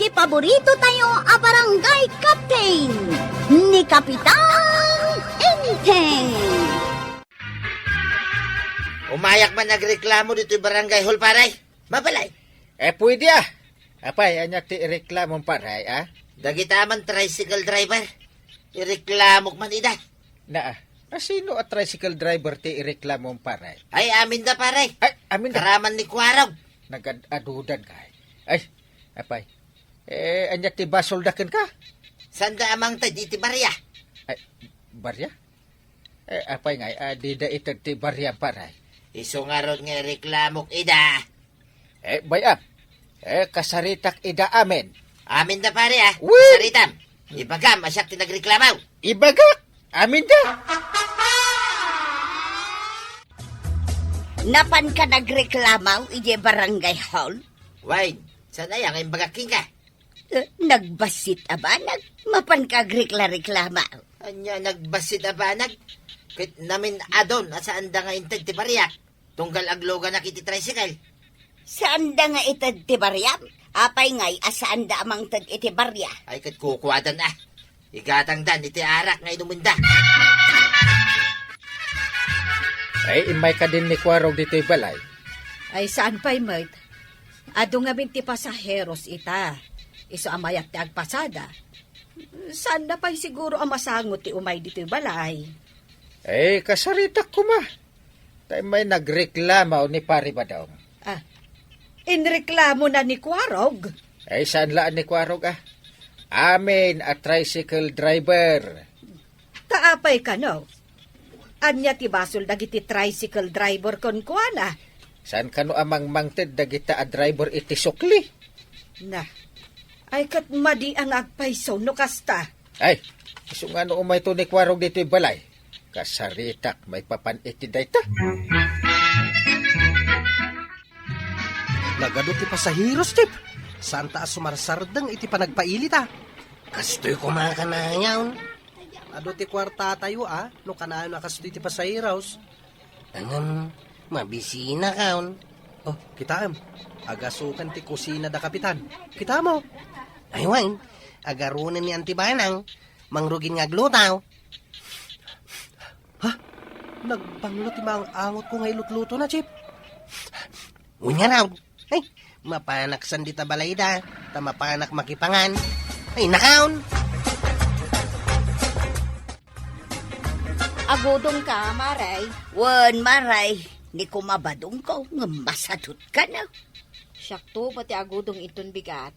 ti paborito tayo a barangay captain ni Kapitan Enteng. Umayak man nagreklamo dito yung barangay hall, paray. Mabalay. Pwede Apay, anya ti reklamong paray, Dagitaman tricycle driver. Ireklamo man ida. Sino a tricycle driver ti reklamong paray? Ay, amin da, paray. Ay, amin da. Karaman ni Kuwarog. Nagadadudan ka. Ay, apay. Anya ti basoldaken ka? Sanda amang iti barya. Ay, barya? Apay nga, di da itag ti barya paray. Isungarod nga reklamok ida. Bayam. Kasaritak ida amin. Amin da, pare, Wait! Saritam. Ibagam, asyak tinagreklamaw. Ibagak! Amin da! Napan ka nagreklamaw ije barangay hall? Wine, sana yan ang bagaking ka. Nagbasit abanag, mapan ka reklamaw. Anya, nagbasid abanag. Kit namin adon, asaan da nga intag ti barya. Tunggal agloga na kiti tricycle. Saan da nga itad ti baryam? Apay ngay, asaan da amang tag iti barya? Ay, kat kukuwadan Igatang dan, iti arak nga inumunda. Ay, imay ka din ni Kuwarog dito'y balay. Ay, saan pa'y, mate? Ado nga binti pasaheros ita. Iso amayat ti agpasada. Saan na pa'y siguro ang masangot ti umay dito'y balay? Kasaritak ko ma. Tay may nagreklamaw ni pari ba daw? Inreklamo na ni Kuwarog. Saan laan ni Kuwarog Amin, a tricycle driver. Taapay ka, no? Anya ti basol dagiti tricycle driver kon kuana. Saan kano amang mangted dagita a driver iti sukli? Na, ay kat madi ang agpayso no kasta. Ay, iso nga no umay to ni Kuwarog dito'y balay. Kasaritak, may papan iti dayta. Nagado ti pasahiros, tip. Saan taas sumarsardang iti panagpailit, Kastoy kumakanayaw. Ado ti kwarta tayo, no kanaan nakasto iti pasahiros. Mabisina kaon. Oh, kitaam. Agasukan ti kusina da kapitan. Kita mo. Ay, wine, agarunan ni Antibanang. Mangrugin nga glutaw. Nagbanglot ti mga angot ko ngay lutluto na, Chip. Unya raw. Ay, mapanak sandita balayda. Mapanak makipangan. Ay, nakaon. Agodong ka, Maray. Wan maray, ni kumabadong ko, nga masadot ka na. Syakto, pati agodong iton bigat.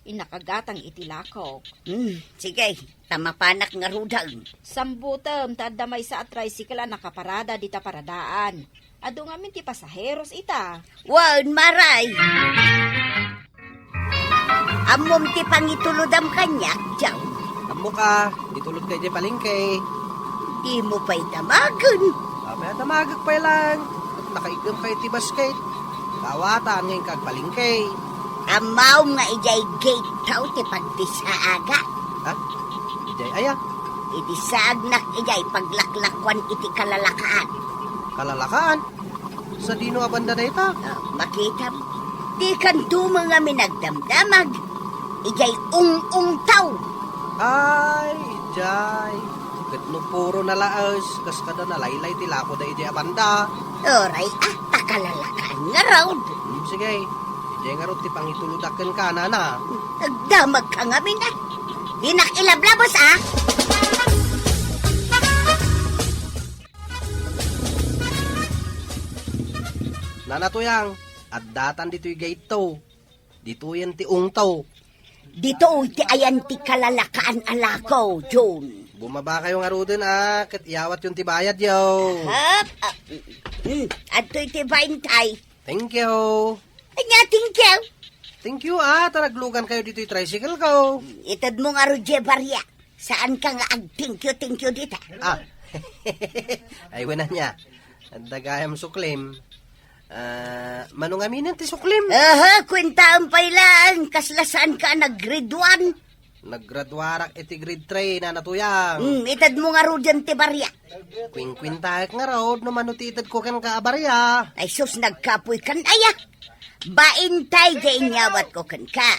Inakagatang itilakok. Sige, tamapanak nga rudang. Sambutam, tadamay sa tricycle nakaparada dita paradaan. Ado nga min ti pasaheros ita. Wan maray. Amom ti pangitulodam kanya, jaw. Amo ka, ditulod kay di palingkay. Di mo pa'y damagan. Abay, damagag pa lang. At nakaigam kay ti basket. Kawatan ngayon kag palingkay. Amaw nga ijay gate tao ti pagdisaaga. Ijay aya, Idisagnak ijay paglaklakwan iti kalalakaan. kalalakaan. Sa dino abanda na ita. Makita mo, di kan mga minagdamdamag. Ijay ung tao. Ay, ijay. Kat no puro na laas. Kas kada nalaylay tilako da ijay abanda. Oray, takalalakaan nga raw. Sige, ijay nga ron ti pangituludakan ka na. Nagdamag ka nga mina. Di nakilablabos Nanatuyang, at datan dito'y gate to. Dito yan ti ungtaw. Dito ti ayan ti kalalakaan alako, John. Bumaba kayo nga rudin kat iawat yung tibayad yo. Hap, ato'y ti baintay. Thank you. Anya, tingkel. Thank you taraglugan kayo dito'y tricycle ko. Itad mo nga Roger Barya. Saan ka nga ag-thank you dita? Ay, wala niya. Dagayam suklim. Manungamin ti suklim. Kwentahan pa ilan. Kaslasan ka nag-grade 1. Naggraduarak iti grade 3 na natuyang. Itad mo nga Roger ti Barya. Kwinkwintahak nga raw, no manutitad ko kan kaabarya. Ay sus, nagkapoy kan aya. Baintay, jay nyawat ko kan ka.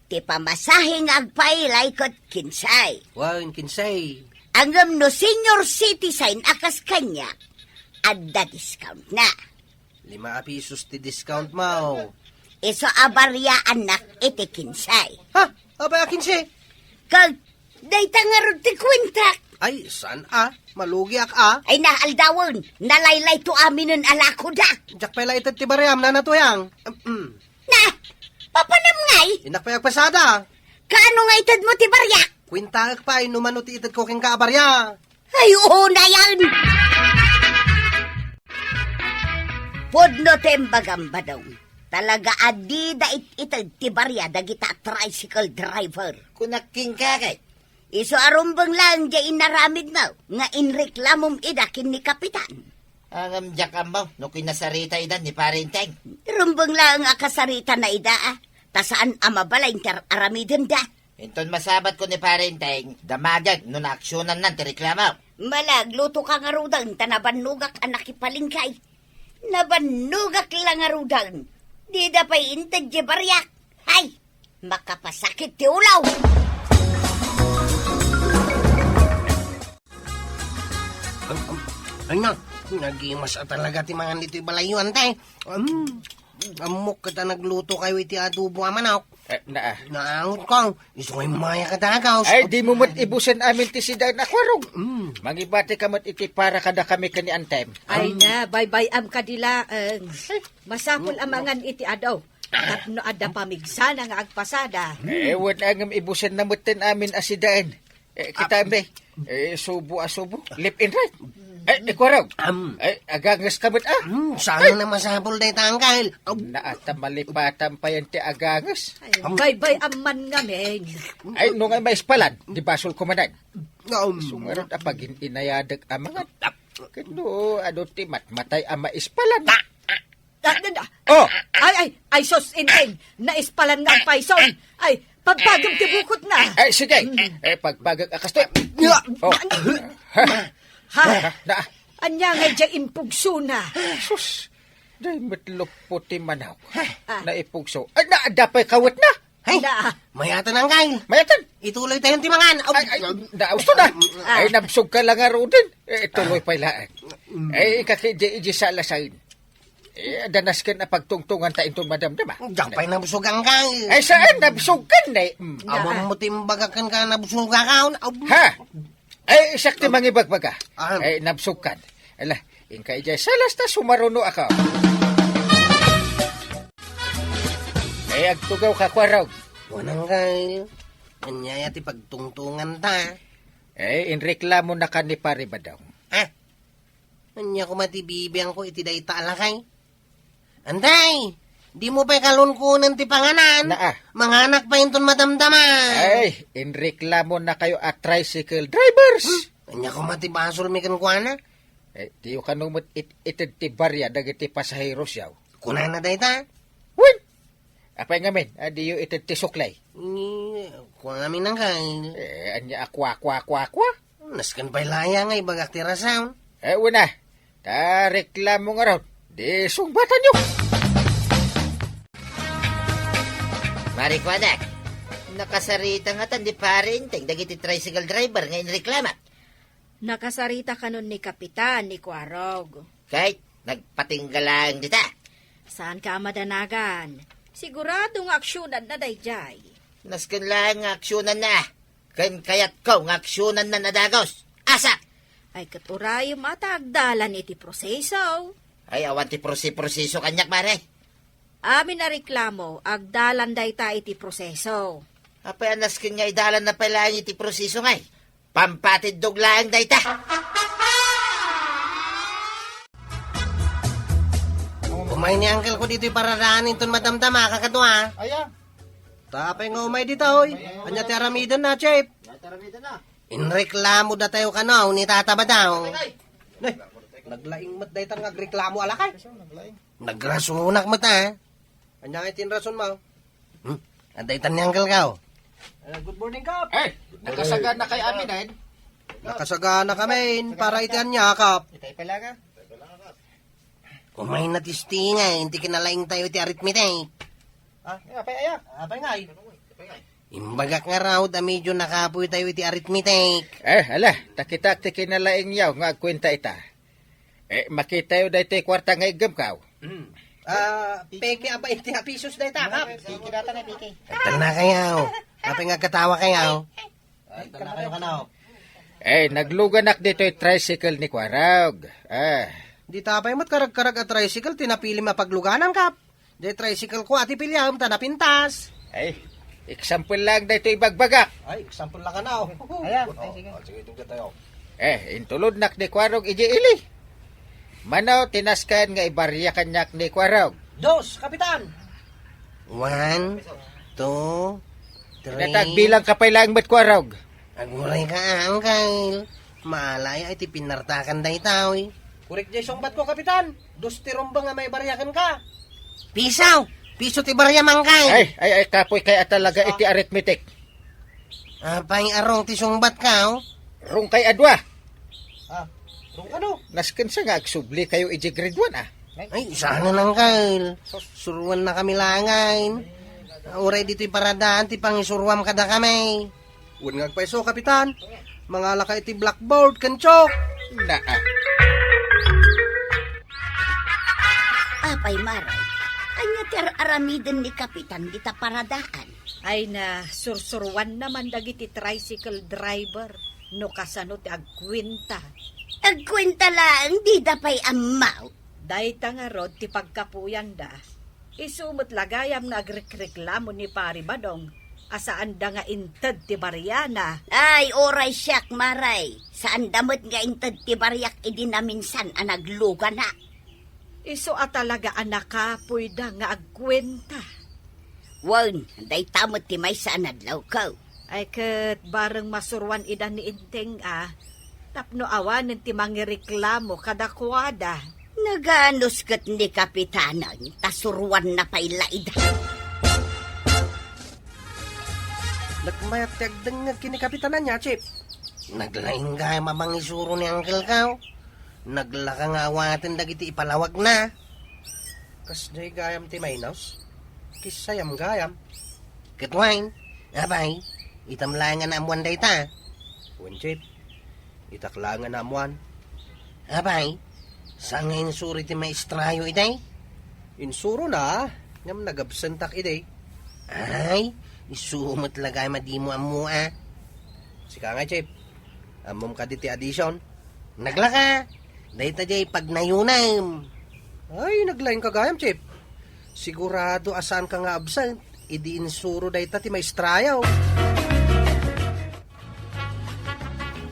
Ti pamasahing agpailay kot kinsay. Wan, kinsay. Angam no senior citizen akas kanya, adda discount na. 5 pisos ti discount mo. Iso abarya anak iti kinsay. Ha? Abay, kinsay. Kag, dayta nga ron ti kwenta. Ay, saan Malugi Ay naaldawon, nalaylay to amin ng alako da. Jak pala itad ti barayam na natuyang. Na, papanam ngay, Inak pa pasada. kaano nga itad mo ti barya? Kwintaak pa, inumano ti itad ko king kaabarya. Ay, oo na yan. Podno tembagamba daw. Talaga adi da itad ti barya dagita tricycle driver. Kunaking kakay. Iso arumbang lang di inaramid mo, nga inreklamom idakin ni Kapitan. Ang amjakam no kinasarita idan ni Parinteng. Rumbang lang nga kasarita na ida tasaan amabalay ter aramidin da. Inton masabat ko ni Parinteng, damagag no naaksyonan nan ti reklamo. Malagluto ka nga rudang, tanabanugak anak ipalingkay. Nabanugak lang nga rudang, di da pa'y intad di baryak. Hay, makapasakit ti ulaw. Ano? Nagimas talaga ti mga nito balayuan tay. Amok kita nagluto kayo iti adobo manok. Naangot ko. Iso ngay maya kadagaw. Ay, di mo mo't ibusan amin ti sidag na kwarog. Magibati ka mo't iti para kada kami kani Antem. Ay na, bye-bye am kadilaang. Masapol amangan iti adaw. Tapno ada pamigsana nga agpasada. Ewan angam ibusan na mo't tin amin asidaan. Kita amde, subo. Lip and right. Kwarog. Ay, agangas ka mo't Sana na masapol day tangkal. Naata malipatan pa yan ti agangas. Ay, bye-bye aman nga men. Ay, nung ay maispalan, di basol kumanan. Sungarot apagin inayadag amangat. Kano, ti matay ang maispalan. Oh! Ay, sos inteng. Naispalan nga ang paison. Ay, pagpagam ti bukot na. Ay, sige. Pagpagag akas to. Oh. Ha? Na, Anya nga dyan impugso na. sus. Dahil matlupo ti manaw. Naipugso. Ay, naadapay kawat na. Hey, Na, mayatan ang kail. Mayatan. Ituloy tayo ti mangan. Ay, nausto na. Ay, nabsog ka lang nga ro din. Tuloy pa ilaan. Ay, kakidi sa alasain. Danas ka na pagtungtungan tayo itong madamdama. Jak pa'y nabusog ang kail. Ay, saan? Nabsog ka na eh. Amon mo timbagakan ka nabusog ka kaon. Ha? Ay, sakti mangibagbaga. Ah. Ay, nabsog ka. Ala, ingkay dyan. Salas na sumaruno ako. Ay, agtugaw ka kwarog. Wanang kail. Anyaya ti pagtungtungan ta. Ay, inreklamo na ka ni pare ba daw? Anya ko matibibiyang ko iti day talakay. Anday, di mo pa'y kalunkunan ti panganan. Naa. Manganak pa yun madamdaman. Ay, inreklamo na kayo at tricycle drivers. Anya ko matibasol mi kankwana. Ay, tiyo ka nung itid ti barya dagiti pasaheros yaw. Kuna na day ta. Win! Apay ngamin, diyo itid ti suklay. Kuha kami nang kay. Anya akwa. Naskan pa'y laya nga ibagak ti rasaw. Una, ta reklamo nga raw. Di sungbatan nyo. Marikwanak, nakasarita nga tan di Parinteng, dagiti tricycle driver ngayon reklama. nakasarita ka nun ni Kapitan, ni Kwarog. Kahit nagpatinggalang dita. Saan ka madanagan? Siguradong aksyonan na dayjay. Naskan lang nga aksyonan na. Kayat ko nga aksyonan na nadagos. Asa? Ay katurayo matagdalan iti proseso. Ay awan ti proseso kanyak mare. Amin na reklamo, agdalan dayta iti proseso. Apay naskan nga idalan na pala iti proseso ngay. Pampatid duglaang dayta. Umay ni uncle ko dito'y paradaanin ton madamdama kakadwa. Aya. Tapay nga umay dito hoy. Anya ti aramidan na, chef. Inreklamo da tayo kanaw ni tata ba daw? Nay, naglaing mat day tang agreklamo alakay. Nagrasunak mat ha. Anya nga tinrason mo? Anday tan ni uncle ka. Good morning, Kap. Ay, nakasagan na kay amin eh. Nakasagana kami para itian niya, Kap. Itay pala ka. Umay na tistinga, hindi kinalaing tayo ti arithmetic. Apay aya. Apay nga. Imbagak nga raw, da medyo nakapoy tayo iti arithmetic. Ala, takitak ti kinalaing yaw nga agkwenta ita. Makita yun dahil kwarta nga igam kaw. Peke aba iti pisos da ita, kap. Peke data na, peke. Atan na kayaw. Kapag nga katawa kayaw. Atan na kayo kanaw. Nagluganak dito yung tricycle ni Kwarog. Di tapay mat karag-karag at tricycle, tinapili mapagluganan, kap. Di tricycle ko, ati pilyam, tanapintas. Example lang dito ibagbagak. Ay, example lang ka na, Ayan, sige. Sige, tungkol tayo. Intulod nak ni Kwarog iji ili. Manaw tinaskan nga ibarya kanyak ni Kwarog. Dos, kapitan. 1, 2, 3. Natagbilang kapay lang mat Kwarog. Aguray ka, Uncle. Maalay ay ti pinartakan da itaw. Kurik jay songbat ko, kapitan. Dos tiromba nga may baryakan ka. Pisaw! Piso ti barya mangkay. Ay, kapoy kaya talaga iti arithmetic. Apay arong ti songbat ka, Rung kay adwa. Rung ano? Nasken sa nga agsubli kayo iji grade 1 Ay, sana nang Kyle. Suruan na kami langain. Uray dito'y paradaan, ti pangisurwam kada kami. Huwag ngagpaiso, kapitan. Mga laka iti blackboard, kanchok. Apay maray, anya ter aramiden ni Kapitan kita paradaan. Ay na sursurwan naman dagiti tricycle driver no kasano ti agkwenta. Agkwenta lang, di dapay amaw. Dayta nga rod ti pagkapuyan da. Isumot lagayam na agrekreklamo ni Pari Badong. Asaan da nga inted ti Bariana. Ay, oray siyak maray. Saan damot nga inted ti baryak idi na minsan ang nagluga na. Iso talaga anakapoy da nga agkwenta. Wan, day tamot ti may saan adlaw ko. Ay ket bareng masurwan ida ni Inteng tapno awanen ti mangireklamo kadakwada. Naganos kat ni Kapitanan, tasuruan na pailaid. Nagmayat tagdang nga kini kapitanan niya, Chip. Naglaing gaya mabang isuro ni Uncle Kaw. Naglaka nga awatin dagiti ipalawag na. Kas day gayam ti Maynos. Kisayam gayam. Kitwain, abay, itamlangan na amuan day ta. Uwan, Chip. Itaklangan na amuan. Abay, saan nga insuro ti maestrayo iday? Insuro na, ngam nagabsentak iday. Ay, isumot lagay madimo amua. Sika nga, Chip. Amom ka diti addition. Naglaka. Dahita jay pagnayunam. Ay, naglaing kagayam, Chip. Sigurado asaan ka nga absent. Idi insuro dahita ti maestrayaw.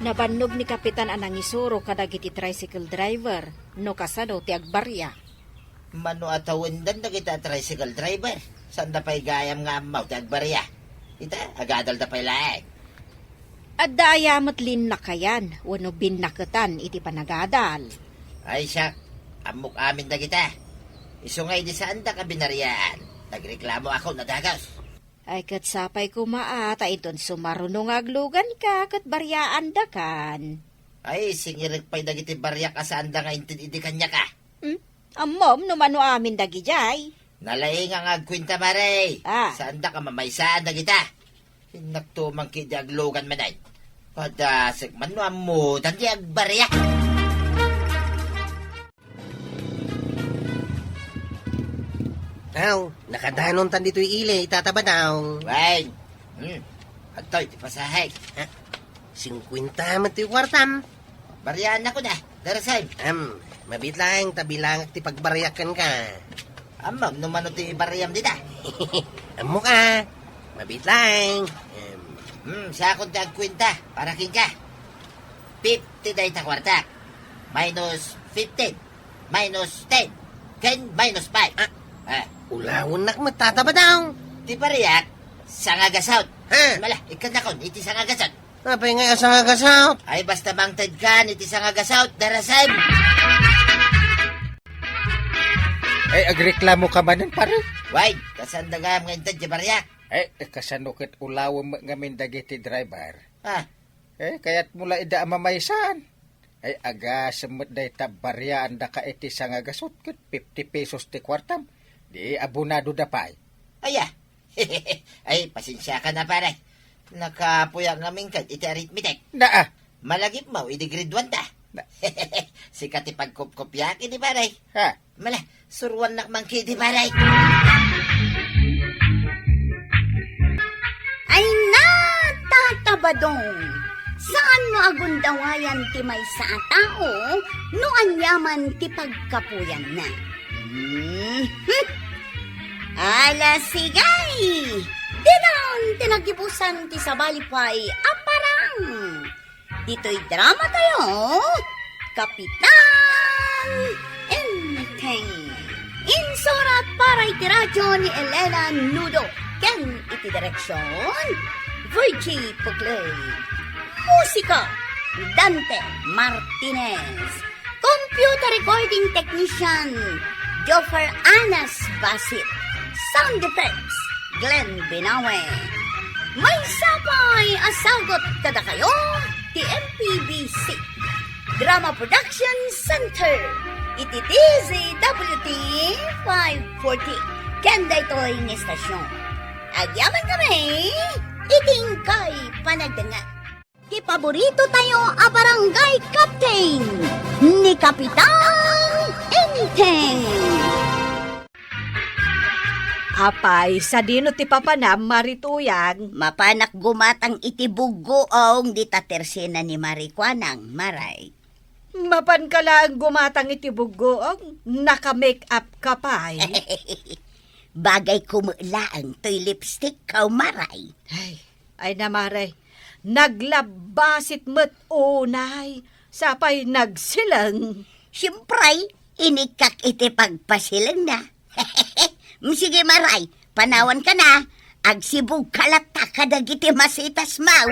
Nabannog ni Kapitan anang isuro kadagiti tricycle driver no kasano ti agbarya. Mano atawendan na kita tricycle driver. Saan da pa'y gayam nga amaw ti agbarya? Ita, agadal da pa'y laeng. At daayamat lin na kayan, wano binakatan iti panagadal. Ay siya, amok amin na kita. Isungay di saan da ka binariyaan. Nagreklamo ako na dagas. Ay kat sapay kumaata iton sumarunong aglugan ka kat baryaan da kan. Ay, singirig pa'y dagiti baryak asaan da nga intindi kanya ka. Amom no mano amin dagi jay. Nalaing ang agkwinta maray. Ah. Saan da ka mamaysaan na kita? Hinaktumang kidi aglogan manay. Padasik man no amo, dandi agbaryak. Aw, nakadanon tan dito'y ili, itataba daw. Wait. Agtoy, ti pasahay. 50 man ti kwartam. Baryaan ako na. Darasay. Mabit lang, tabi lang ti pagbaryakan ka. Amam, numano ti baryam dita. Amo ka. Mabit lang. Sa akong ti agkwinta, para king ka. 50 day ta kwarta. Minus 15. Minus 10. Ken minus 5. Ulawon nak matataba daw. Ti baryak, sangagasot. Ha? Mala, ikanakon, iti sangagasot. Apay nga asang agasaw. Ay basta bang tadkan, iti sangagasot, darasay. Ay, agreklamo ka manin, pare? Wait, kasandagam nga intad, baryak. Kasano ket ulawom ngamin dagiti driver. Ah, Kaya't mula ida amamaysan. Ay, aga semut day tabaryaan da ka iti sangagasot ket 50 pesos ti kwartam. Di abunado da pay. aya, Ay, pasensya ka na pare. Nakapuyang namin ka, iti arithmetic. Naa. Malagip mo, iti grade 1 ta. Sikat ipagkopkopya ki di pare. Ha? Mala, suruan nak mangki di pare. Ay natatabadong! Saan mo agundawayan ti may sa tao, no anyaman ti pagkapuyan na? Ala sigay! Dinang tinagibusan ti sabalipay aparang! Dito'y drama tayo, Kapitan Enteng! Insurat para iti radyo ni Elena Nudo, ken iti direksyon, Virgie Pugley. Musika, Dante Martinez. Computer recording technician, Joffer Anas Basit. Sound effects, Glenn Binawe. May sapay asagot kada kayo, TMPBC. Drama Production Center. Iti DZWT 540. Kenda ito'y ng estasyon. Agyaman kami, iting kay panagdanga. Ti paborito tayo a barangay captain ni Kapitan Enteng. Apay, sa dino ti papanam, marituyang. Mapanak gumatang iti bugoong di tatersena ni Marikwanang maray. Mapan ka lang gumatang iti bugoong, naka-make up ka pa Bagay kumulaang to'y lipstick kaw maray. Ay namaray, naglabasit mo't unay, sapay nagsilang. Siyempre, inikak iti pagpasilang na. Sige maray, panawan ka na. Agsibog kalata ka dagiti masitas mau.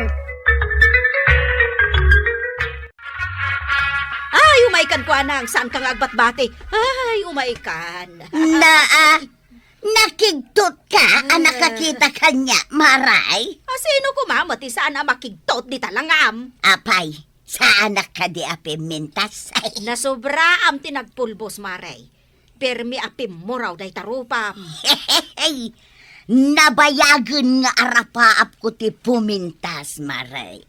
Ay, umaikan ko anang, saan kang agbatbati? Ay, umaikan. Nakigtot ka, nakakita kanya, maray. Sino kumamati saan ang makigtot di talangam? Apay, saan ka di api mintas? Ay, Nasobra am tinagpulbos, maray. Permi apim mo raw day tarupam. hey, nabayagan nga arapaap ko ti pumintas, maray.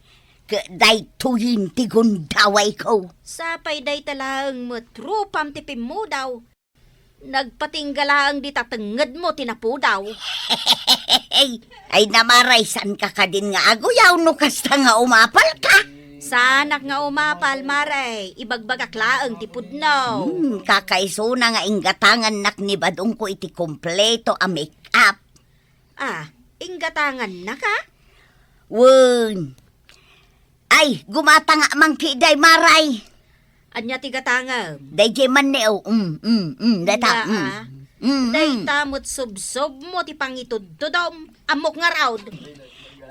Day tuyin ti gundaway ko. Sapay day talang matrupam tipim mo daw. Nagpatinggalang di tatenged mo tinapu daw. Ay namaray, san ka ka din nga aguyaw no kasta nga umapal ka. Sanak nga umapal, maray. Ibagbagak laang tipudnaw. Kakaiso na nga inggatangan nak ni badong ko iti kompleto a make-up. Inggatangan na ka? Wun. Ay, gumata nga mangkiday maray. Anya tigatangam. Day jay man neo. Data. Day tamot subsob mo ti pangitudtudom. Amok nga raw.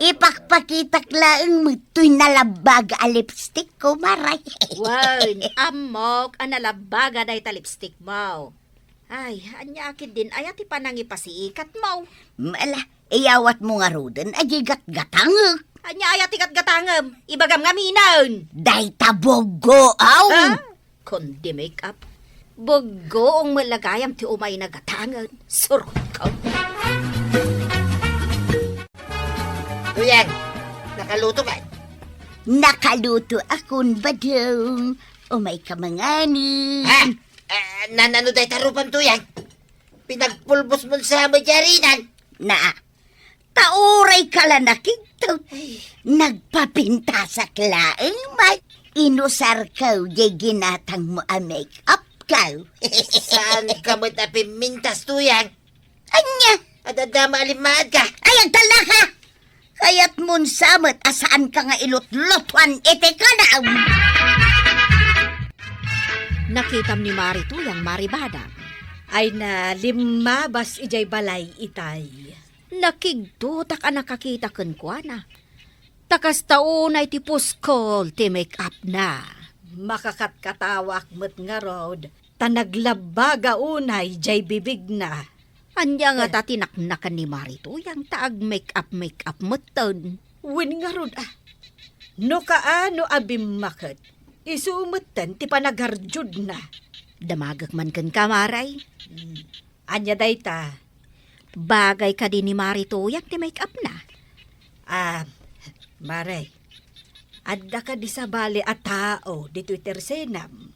Ipakpakitak laang mo to'y nalabag a lipstick ko, maray. Wan, amok analabaga day ta lipstick mo. Ay, anya akid din ayat ti panangipasiikat mo. Mala, iyawat mo nga roden, agigat-gatang. Anya ayat tikat gatangam, ibagam nga minan. Day tabogo, aw. Kundi make up. Bogo ang malagayam ti umay na gatangan. Surot ka. Tuyang, nakaluto ka. Nakaluto akon badong. Umay ka mangani. Ha? Nanano day tarupan tuyang? Pinagpulbos mo sa majarinan. Na, tauray ka lang nakiktot. Nagpapinta sa klaeng may inusar ka di ginatang mo a make-up ka. Saan ka mo tapimintas tuyang? Anya, Adadama alimad ka. ay agdala ka. Kaya't mun samot asaan ka nga ilot-lotwan ite ka na. Nakitam ni Mari tuyang maribada. Ay na limabas ijay balay itay. Nakigdutak ang nakakita kan kwa na. Takas taon ay tipos kol ti make up na. Makakatkatawak met nga rod. Tanaglabaga unay jay bibig na. Anya nga tatinaknakan ni Marito yang taag make up meton. Win nga rod No kaano abim maket. Isumutan ti panagarjud na. Damagak man kan kamaray. Anya dayta. Bagay ka din ni Marituyang ti make up na. Maray, adda ka di sa bali at tao di Twitter senam.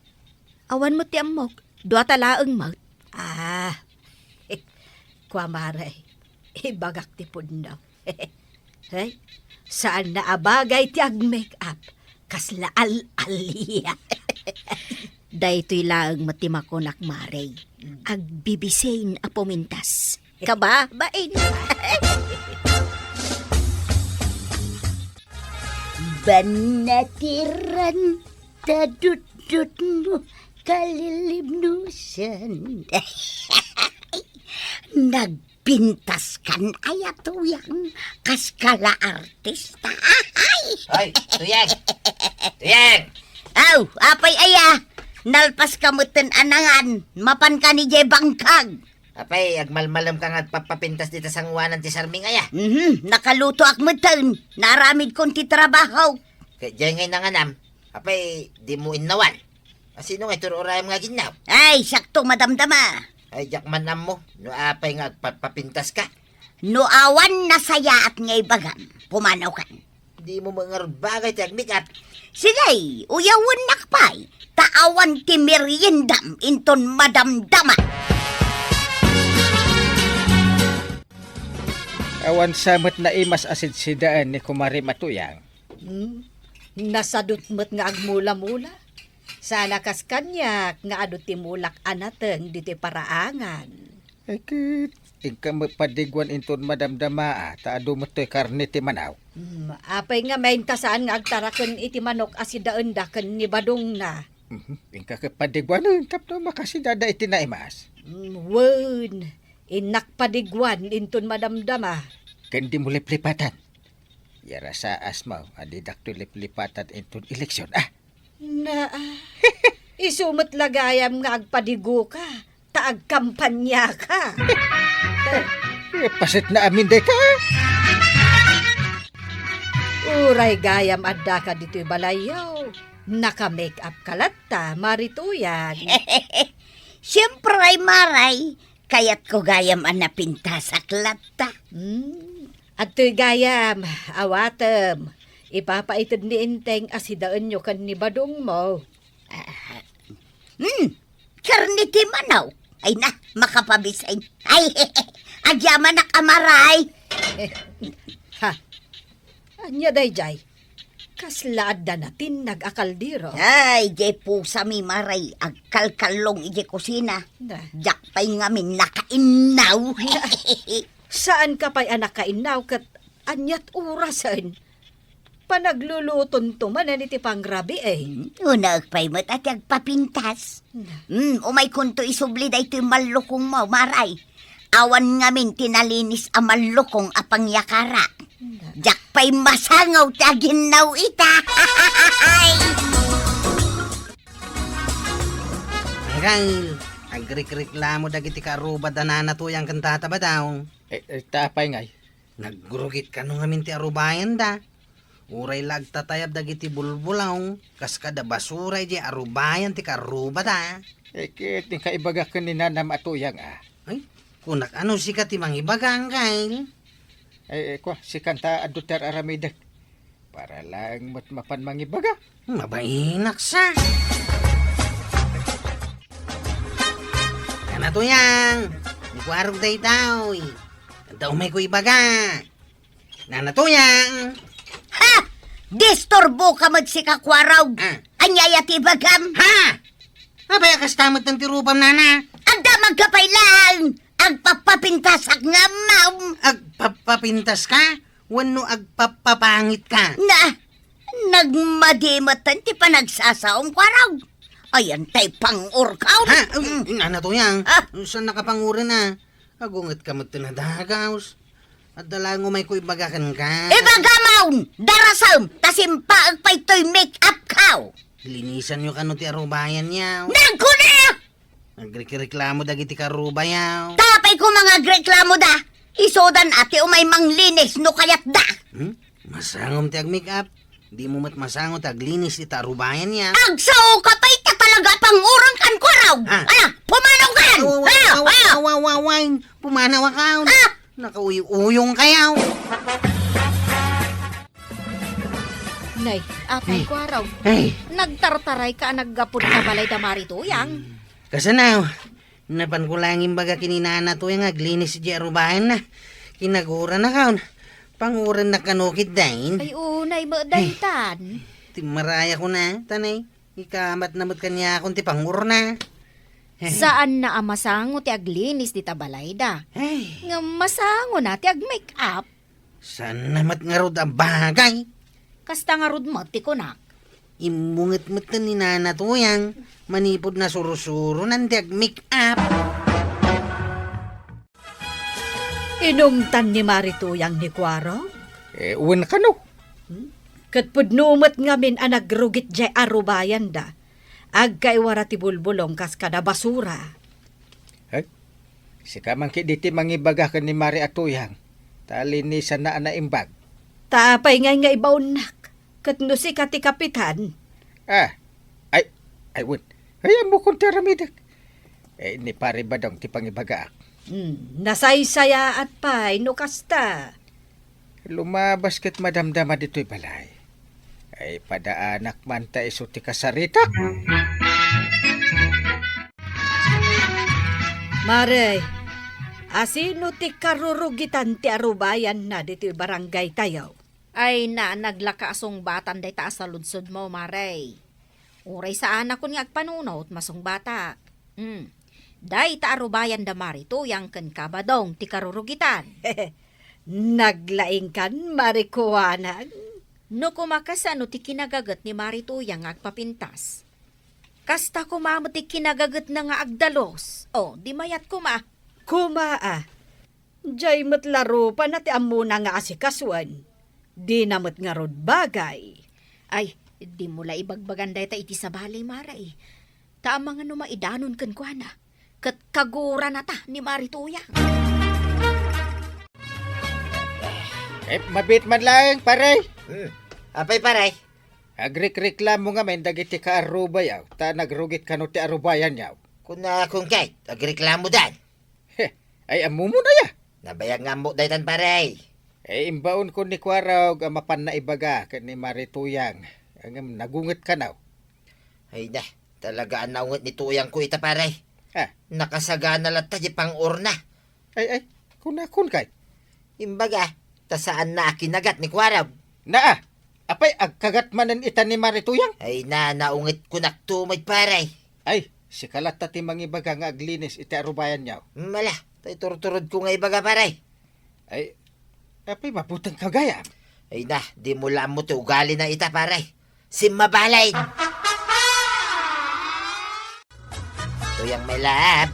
Awan mo ti amok, dua talaang mag. Kwa Maray, ibagak ti pundaw. Hey, saan na abagay ti ag make up? Kasla al-aliya. Daytoy laang matimakonak Maray. Agbibisain a pumintas. Kaba, bain. Banatiran, tadut-dut mo, kalilibnusan. Nagpintas kan ayatuyang kaskala artista. Hoy, tuyang! Tuyang! Aw, apay aya, nalpas kamutin anangan, mapan ka ni Jay Bangkag. Apay, agmalmalam ka nga papapintas dito sa ngwanan ti Sarming aya. Nakaluto ak mutin, naramid kong ti trabaho. Kaya dyan ngay nanganam, apay, di mo inawan. Sino nga tururayam nga ginaw? Ay, sakto madamdama. Ay, jakman nam mo, no apay nga papapintas ka. No awan na saya at ngay bagam, pumanaw kan. Di mo mga bagay ti agmikap. Sila'y, uyawan nakpay, taawan ti meriendam inton madamdama. Awan samot na imas asid sidaan ni Kumari Matuyang. Nasadot mo't nga agmula-mula. Sana kas kanyak nga adot ti mulak anateng diti paraangan. Ay kit, ika mapadigwan inton madamdama ta adu mo to'y karne ti manaw. Apay nga may tasaan nga agtaraken iti manok asidaan daken ni badong na. Ika kapadigwan tapno makasidada iti naimas. Wen, inakpadigwan inton madamdama. Kandi mo liplipatan. Yara sa asmaw, adidak to liplipatan inton eleksyon. Na, isumot lagayam nga agpadigo ka, taag kampanya ka. Pasit na amin de ka. Uray gayam adda ka dito'y balayaw. Naka-make up kalatta, Marituyang. Siyempre ay maray, kaya't ko gayam ang napinta sa klata. At to'y gayam, awatem. Ipapaitid ni Inteng asidaan nyo kan ni badong mo. Karniti manaw. Ay na, makapabisay. Ay, agyaman na kamaray. Ha? Anya dayjay. Kaslaad da natin nag-akaldiro. Ay, jay pusa mi maray, agkalkalong ije kusina. Jak pa'y ngamin nakainaw. Saan ka pa'y anak kainaw kat anyat orasan? Panagluluton to man iti pangrabi Una agpay mo't at agpapintas. Umay kunto isubli da ito'y malukong mo, maray. Awan ngamin tinalinis ang malukong apang yakara. Jak pa'y masangaw taginaw ita. Kang, agrik-reklamo dagiti karuba danana to yung kantata ba daw? Tapay ngay. Naggurugit ka nung amin ti arubayan da. Uray lagtatayab dagiti bulbulaw. Kas kada basuray di arubayan ti karuba da. Kit, yung kaibaga ka ni Nanam Atuyang Ay, kunak ano si ka ti mangibagang kay? Kwa, si kanta aduter aramidak. Para lang mapan mangibaga. Mabainak sa. Kana to yang. Ikuarog day tao. Daw may ko ibaga. Nana to yang. Ha! Disturbo ka magsikakwaraw. Anyaya ti bagam. Ha! Abay, kastamot ng tirupam, nana. Agda magkapay lang. Agpapapintasak nga, ma'am. Agpapapintas ka? Wano agpapapangit ka? Nagmadimatan ti pa nagsasaong kwaraw. Ayan tay pang-urkaw. Ha? Nana to yang. Saan nakapangurin na? Agungat ka magtinadagaws. At dalango may ko ibagakan ka. Ibagamaon! Darasam! Tasimpa agpay to'y make-up kaw. Linisan nyo kano ti arubayan yaw. Nagkuna! Nagreklamo dagiti karubayaw. Tapay ko mga reklamo da. Isodan ate umay manglinis no kayat da. Masangom ti ag make up. Di mo mat masangot aglinis ti tarubayan yaw. Agsaw ka pa'y tatala talaga pang urang kan ko raw. Ah. Ala, pumanaw kan. Pumanaw ka. Ah! Nakauyo-uyong kayaw. Nay, apay ko araw. Hey, Nagtartaray ka naggapod ka balay da Marituyang. kasanaw. Napan ko lang yung baga kininana to yung aglinis si Jerubahan na. Kinagura na kaon. Panguran na kanukit dahin. Ay unay mo daytan. Timaraya ko na, tanay. Ikamat namot kanya akong ti pangur na. Saan na amasango ti aglinis di tabalay da? Ay, Nga masango na ti ag-make up. saan namat nga rod ang bagay? Kasta nga rod mo ti kunak. Imunget-mut na ni Nana to yang. Manipod na surusuro ng make up. Inumtan ni Marituyang ni Kwaro. Uwan ka no. Kat pudnumot ngamin ang nagrugit jay arubayan da. Agkay wara ti bulbulong kas kada basura. Si kamang kiditi mangibaga ka ni Mari Atuyang. Talinisan na imbag. Tapay nga ibaunak. Kat no si kati kapitan. Ay, wun. Kaya mo kong teramidak. Ni pare ba dong ti pangibaga? Nasaysaya at pay no kasta. Lumabas kat madamdama dito'y balay. Ay padaanak man ta iso ti kasarita. Mare, asino ti karurugitan ti arubayan na dito barangay tayo? Ay na naglakaasong batan day taas sa lunsod mo, Mare. Uray sa anak ko nga agpanunot masong bata. Day ta arubayan da Marituyang ken kabadong ti karurugitan. Naglaing kan Marikuanag. No kumakasano ti kinagagat ni Marituyang agpapintas. Kasta kumamo ti kinagagat na nga agdalos. O, di mayat kuma. Kumaa. Diyay matlaro pa na ti amuna nga asikaswan. Di namot nga rod bagay. Ay, di mula ibagbagan day ta iti sa balay, Maray. Ta mga numaidanon kan kwa na. Kat kagura na ta ni Marituyang. Mabit man lang, pare. Apay paray. Agrik-reklamo nga men dagiti ka arubay yaw. Ta nagrugit ka no ti arubayan yaw. Kuna kung kay, agreklamo dan. Ay amu mo na ya. Nabayag nga mo daytan paray. Imbaon ko ni Kwaraw mapan na ibaga ken ni Marituyang. Ang nagunget ka naw. Ay na, talaga ang naungot ni tuyang ko ita paray. Nakasagana lang tayo pang urna. Ay, kun kay. Imbaga, ta saan na kinagat ni Kwarab. Naa, apay agkagat manen ita ni Marituyang. Ay na, naungit ko naktumay paray. Ay, si kalata ti mangibaga nga aglinis iti arubayan yaw. Mala, tayo turturod ko nga ibaga paray. Ay, apay maputang kagaya. Ay na, di mo lang mo ti ugali na ita paray. Simmabalay. Tuyang may lab.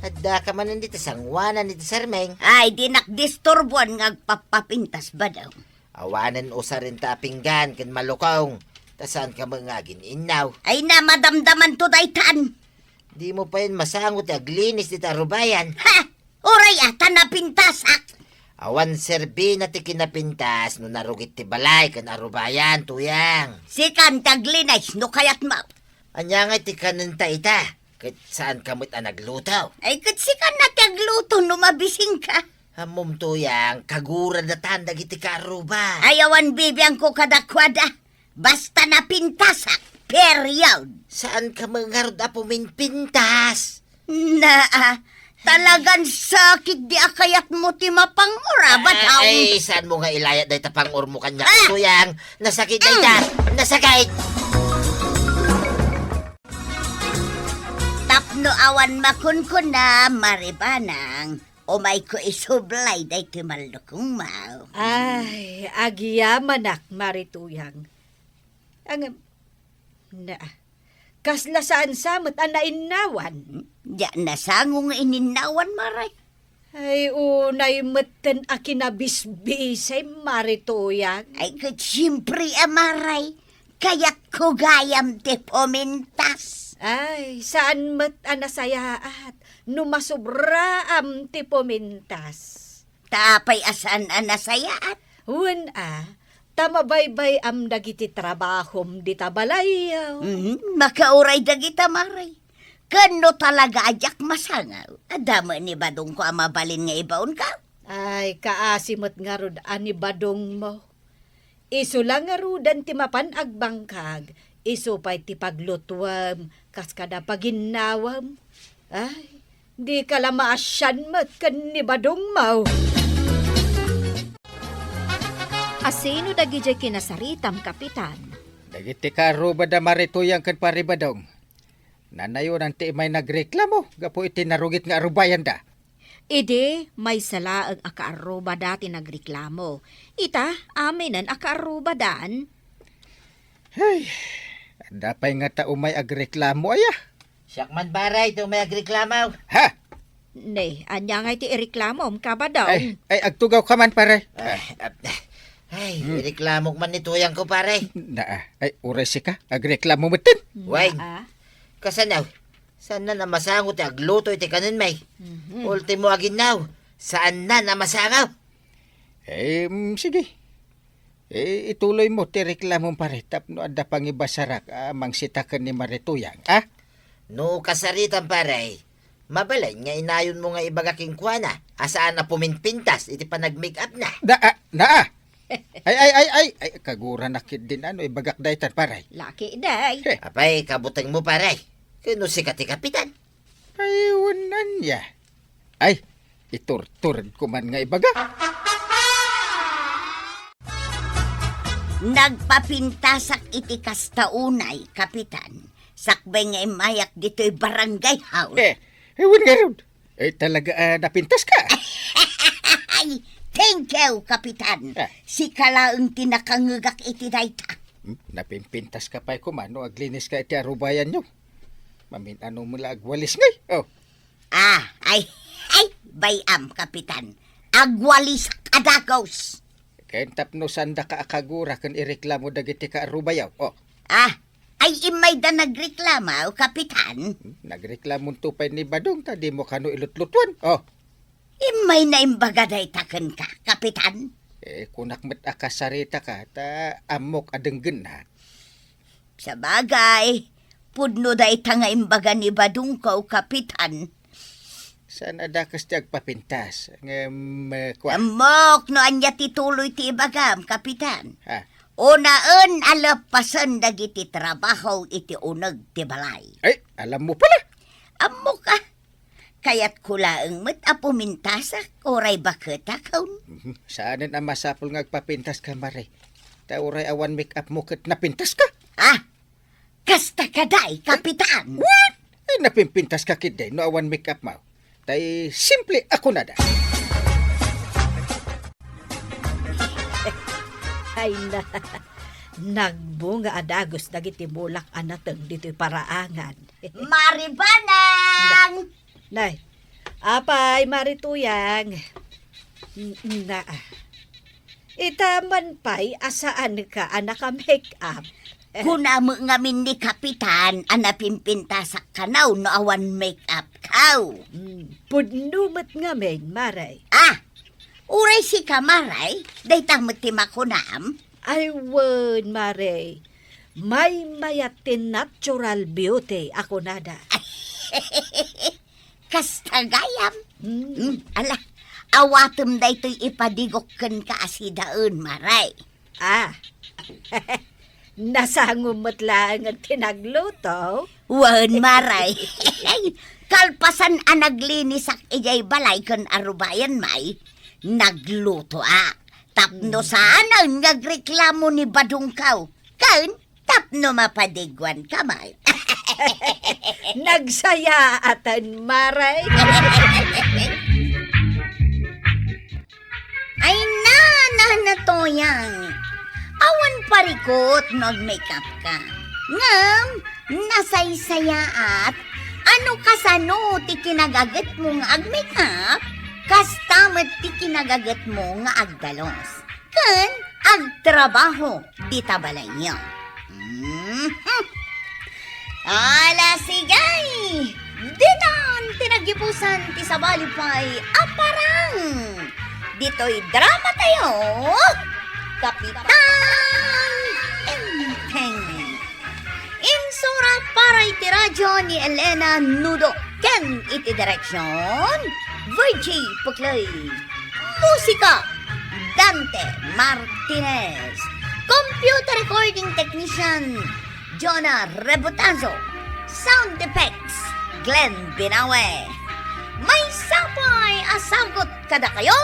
Hadda ka man nandito sangwanan nito sarmeng. Ay, di nakdisturbuan nga agpapapintas ba daw? Awanan usa rin ta pinggan ken malukong. Tasan ka mga ginainaw. Ay na, madamdaman to daytan. Di mo pa yun masangot aglinis dito arubayan. Ha! Uray ata napintas ha! Awan serbi na ti kinapintas no narugit ti balay ken arubayan tuyang. Sikan taglinays no kayat ma. Anya nga ti kanenta ita. Ket saan kamot ang naglutaw? Ay kat sikan na tagluto no mabising ka. Hamom tuyang kagura na tandag iti karuba. Ayawan bibiyang ko kadakwada. Basta napintas ha. Period. Saan ka mangarod apo minpintas? Talagang sakit di akayat mo ti mapangura. Ay, saan mo nga ilayat dahi tapang urmo kanya? Tuyang, nasakit dahi ta. Nasakit. Tapno awan makunkun na maribanang. Umay ko isublay dahi ti malukong mau. Ay, agiyamanak Marituyang. Kasla saan samot ang nainawan? Diyan na sangong ininawan maray. Ay, unay meten a kinabisbisay Marituyang. Ay kat siyempre amaray. Kaya't ko gayam ti pumintas. Ay, saan met anasayaat? Numasubra am ti pumintas. Tapay asan anasayaat. Wen Tamabaybay am dagiti trabahom di tabalayaw. Makauray dagita maray. Kano talaga ajak masangaw. Adama ni badong ko ang mabalin nga ibaon ka. Ay, kaasimot nga rod ani badong mo. Isu lang nga rudan ti mapan agbangkag. Isu pa'y ti paglutwam, kas kada paginawam. Ay, di ka lamaasyan mat kan ni badong mo. Asino dagijay kinasaritam, Kapitan? Dagiti karo ba da marituyang kan paribadong? Nanayo nanti may nagreklamo, gapo iti narugit nga arubayan da. Ide, may sala ang akaaruba dati nagreklamo. Ita, aminan akaaruba daan. Hey, dapay nga tao may agreklamo aya. Siyak man baray itong may agreklamaw. Ha? Ne, anya nga iti ireklamo kabadaw. Ay, agtugaw ka man pare. Ay, ireklamok man nituyang ko pare. Ay, uray si ka, agreklamo mo tin. Wait, Ah, kasanaw. Saan na namasangot agluto iti kanin may? Ultimo aginaw. Saan na namasangaw? Sige. Ituloy mo, ti reklamo pare, tapno ada pangibasarak, amang sitakan ni Marituyang, ah? No kasaritan pare. Mabalay nga inayon mo nga ibagaking kuana. Asaan na puminpintas iti panag-make up na. Ay, kagura nakit din ibagak daytan pare. laki day. Apay, kabutang mo pare. Kano si kati kapitan? Ay, wanan ya. Ay, iturturad ko man nga ibaga. Nagpapintasak iti kastaunay, Kapitan. Sakbay nga imayak dito'y barangay house. Ewan nga ron. Talaga napintas ka. Ay, thank you, Kapitan. Si kalaang tinakangugak iti dayta. Napimpintas ka pa'y kumano, aglinis ka iti arubayan nyo. Mamin ano mula agwalis ngay. Oh. Ay, bayam, Kapitan. Agwalis kadagos. Kaya tapno sanda ka akagura kan ireklamo dagiti ka arubayaw. Oh. Ay imay da nagreklama, Kapitan. Nagreklamo tupay ni Badong, tadi mo kano ilutlutuan. Oh. Imay na imbaga daytaken ka, Kapitan. Kunak met akasarita ka, ta amok adenggen na. Sa bagay, pudno dayta nga imbaga ni Badung ko, Kapitan. Saan adakas ti agpapintas? Kwa. Amok no anya tituloy ti ibagam, Kapitan. Ha? Unaan alapasan dagiti trabaho iti uneg ti balay. Ay, alam mo pala. Amok ka. Kaya't kulaang met apumintasak oray baketa kaun. Saanin ang masapol nga agpapintas ka, Mare? Tauray awan make up mo kat napintas ka? Kasta kaday, Kapitan. What? Ay, napimpintas ka kiday no awan make up mo. Tay simple ako nada. Ay na, nagbunga adagos dagiti bulak anateng dito'y paraangan. Maribanang! Nay, apay marituyang. Na, itaman pa'y asaan ka anak make up. Kunamo ngamin ni Kapitan anapimpintasak kanaw no awan make-up kaw. Pudnumat ngamin, Maray. Uray si Kamaray, daytang matimakunam. Ay, wen, Maray. May mayatin natural beauty ako nada. Kastagayam. Ala, awatom daytoy ipadigokken ka asidaon, Maray. Nasangumot lang ang tinagluto. Wen, Maray. Kalpasan ang naglinis ak ijay balay kan arubayan may. Nagluto Tapno saan ang nagreklamo ni Badungkaw. Kan, tapno mapadigwan kamay. Nagsaya atan, Maray. Ay na to yang. Awan parikot nag-makeup ka. Ngam, nasaysaya at ano kasano ti kinagagat mo nga ag-makeup? Kastamat ti kinagagat mo nga agdalos. Kan, agtrabaho, di tabalay niyo. Ala sigay! Dinan, tinagipusan ti sabalipay aparang. Dito'y drama tayo. Kapitan Enteng. Insura para iti radyo ni Elena Nudo. Ken iti direksyon, Virgie Puclay. Musika, Dante Martinez. Computer recording technician, Jonah Rebotazo. Sound effects, Glenn Binawe. May sapay asagot kada kayo,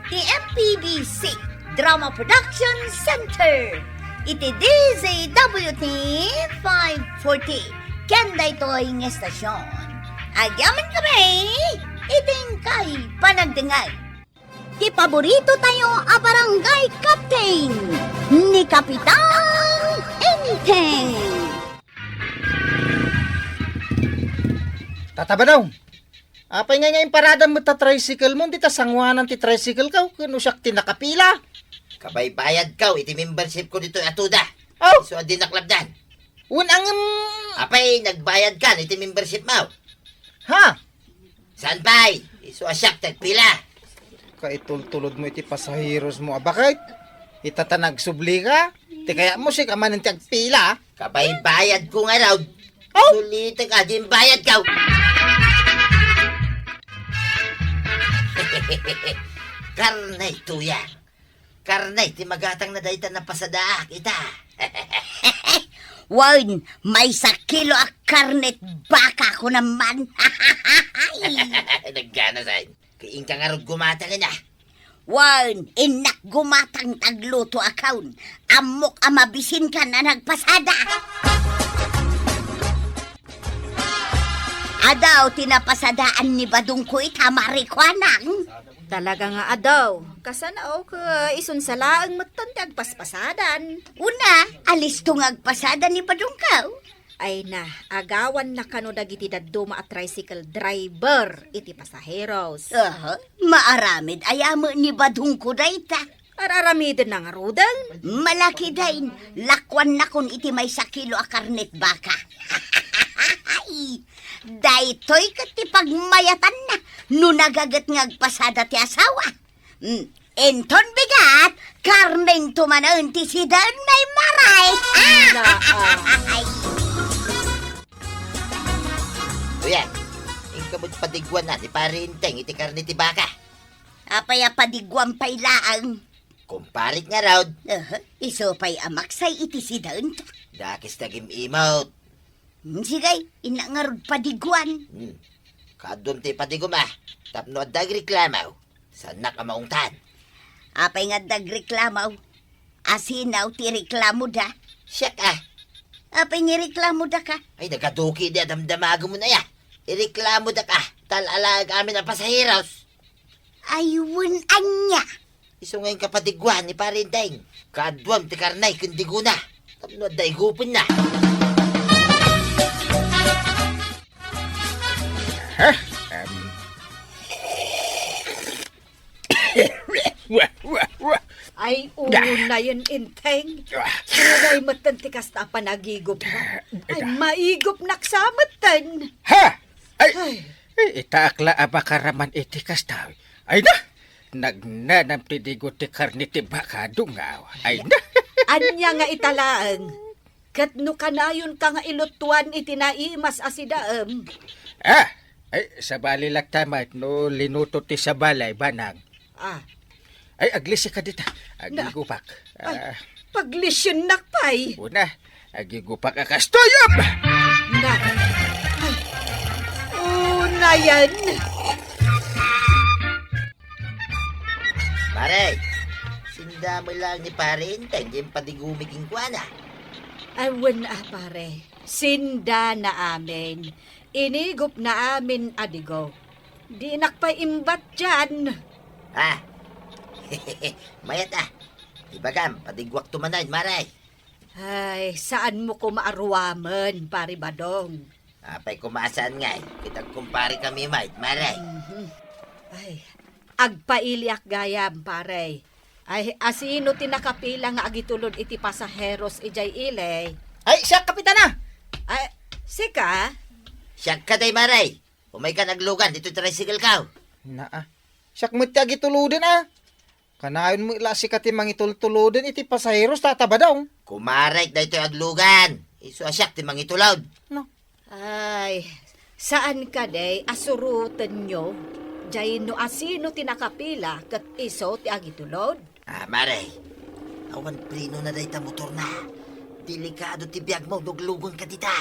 ti MPBC Drama Production Center. Iti DZWT 540. Kenda ito'y ng estasyon. Agyaman kami, iting kay panagdingay. Ti paborito tayo a barangay captain ni Kapitan Enteng. Tataba daw. Apay nga yung parada mo ta tricycle mo, di ta sangwanan ti tricycle ka, kano siya tinakapila. Kabay-bayad ka, iti membership ko dito atuda. Oh, So, di naklabdan. unang, Apay, nagbayad ka, iti membership mo. ha? Saan pa'y? Iso asyak, tagpila. Kaitultulod mo iti pasahiros mo, bakit? Itatanag subli ka? Ti kaya mo si kamanin ti agpila. Kabay-bayad ko nga raw. Oh. Sulitin ka, di bayad ka. Karnay tuya. Karnay, ti magatang na dayta na pasadaak ita. Wan, may sa kilo a karnet baka ko naman. Naggana sa'yo. Kain ka nga rin gumatang na. Wan, inak gumatang tagluto akaun. Amok amabisin ka na nagpasada. Adaw, tinapasadaan ni Badong ko itamari-kwanang. Talaga nga adaw. Kasanaw ka isun sa laang matantag paspasadan. Una, alis tong agpasada ni Badong kaw. Ay na, agawan na kano dagiti daduma at tricycle driver iti pasaheros. Maaramid ayamo ni Badong ko dayta. Araramidin na nga rudang. Malaki dain, lakwan na kun iti may sa kilo a karnet baka. Daytoy kat ti pagmayatan na, no nagagat ngagpasada ti asawa. Enton bigat, karneng tumanon ti sidan may maray. Ay, Tuya, ingkamot padigwan na, di parinteng, iti karni ti baka. apaya padigwam pay laang. Kumparit nga raw, Iso pay amaksay iti sidan. dakis tagim emote. Sigay, inangarod padigwan. Kadun ti padiguma, tapno at dagreklamaw, sanak ang maungtan. Apay nga dagreklamaw. Asinaw ti reklamo da. Siyak ah, Apay nga reklamo da ka. ay nagaduki di adamdamago mo na ya. Ireklamo da ka, talalag amin ang pasahiros. Ayun anya. Iso ngayon kapadigwan ni parinteng, kadwam ti karnay kundiguna, tapno at daigupin na. Ay, una yun, inteng. Sinagay matantikas na panagigop na. Ay, maigop naksamatan. Ha? Ay, itakla abakaraman iti kastaw. Ay na, nagnanam ti digo ti karni ti baka dungaw. Ay na. Anya nga italaang. Katno kanayon ka nga ilutuan itinaimas asidaam. Ay, sa bali laktamat no linuto ti sa balay banang. Ah, Ay, aglisi ka dita. Agigupak. ay, paglisyon nakpay. Una, agigupak ka kastoyop! Na, ay, una yan. Pare, sindamo lang ni parinteng, yung padigumiging kuwana. Awan pare, sinda na amin. Inigop na amin adigo. Di nakpaimbat dyan. Ha? Mayat ah. Ibagam, padigwak tumanay, maray. Ay, saan mo ko maaruwaman, pare Badong? Apay kumasaan nga eh. Kitag kumpari kami, mate, maray. Ay, agpailiak gayam, pare. Ay, asino tinakapila nga agitulod iti pasaheros ijay ilay. Ay, siya, kapitana! Ay, sika? Siyak ka day, maray. Umay ka naglugan, dito tricycle ka. Naa, siya mo ti agituludin ah. Kanayon mo ila si kati mangitultulodin iti pasaheros tatabadaw. Kumarek da ito aglugan. Iso asyak ti mangitulaw. No. Ay, saan ka day asurutan nyo? Jay no asino tinakapila kat iso ti agitulod? Maray. Awan prino na da ita motor na. Delikado ti biyag mo, duglugon ka dita.